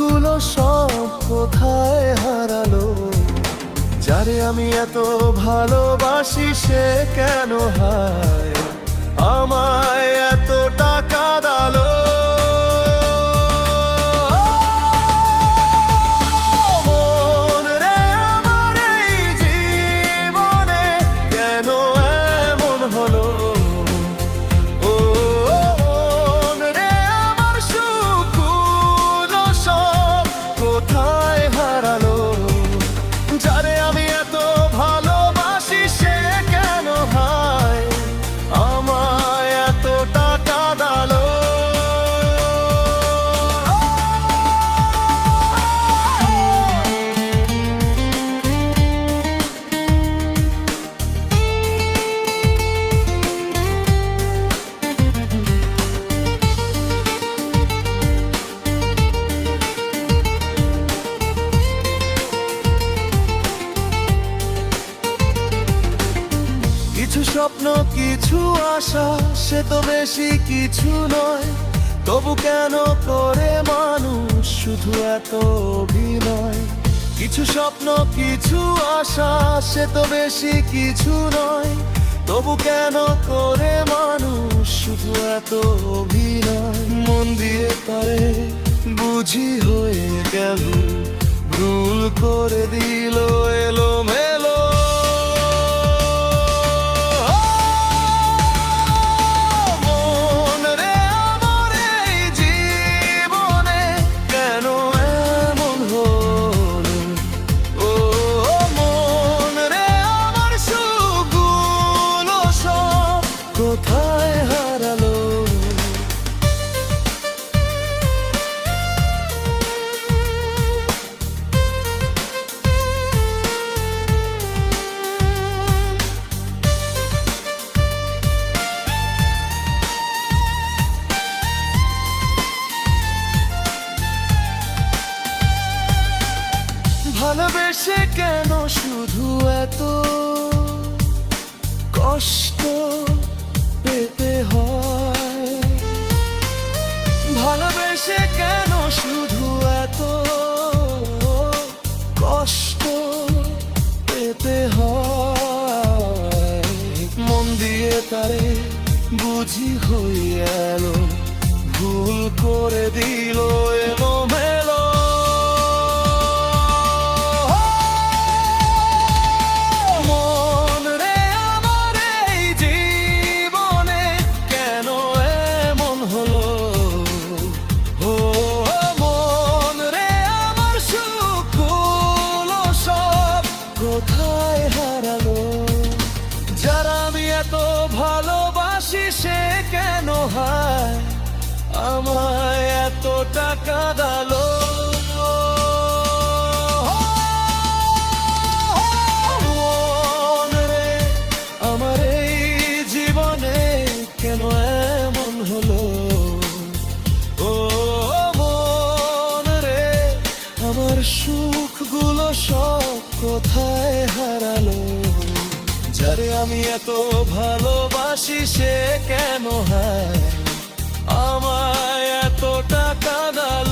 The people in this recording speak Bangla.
সুখগুলো সব কোথায় হারালো? যারে আমি এত ভালোবাসি সে কেন হায় আমায় এত টাকা দালো? মন রে আমার এই জীবনে কেন এমন হলো? ও মন রে আমার সুখগুলো সব কোথায় হারালো? যারে আমি এত ভালোবাসি সে কেন হায় আমায় এত টাকা দালো? কিছু স্বপ্ন কিছু আশা সে তো বেশি কিছু নয়, তবু কেন করে মানুষ শুধু এত অভিনয়? কিছু স্বপ্ন কিছু আশা সে তো বেশি কিছু নয়, তবু কেন করে মানুষ শুধু এত অভিনয়? মন দিয়ে পারে বুঝি হয়ে গেল, ভুল করে দিল এলোমেলো। কোথায় হারালো? ভালোবেসে কেন শুধু এত কষ্ট পেতে হয়? ভালোবেসে কেন শুধু এত কষ্ট পেতে হয়? মন দিয়ে তারে বুঝি হয়ে এলো, ভুল করে দিল এলোমেলো। কোথায় হারালো? যারা আমি এত ভালোবাসি সে কেন হায় আমায় এত টাকা দালো? মন রে আমার এই জীবনে কেন এমন হলো? ও মন রে আমার সুখগুলো সব কোথায় হারালো? যারে আমি এত ভালোবাসি সে কেন হায় আমায় এত টাকা দাও?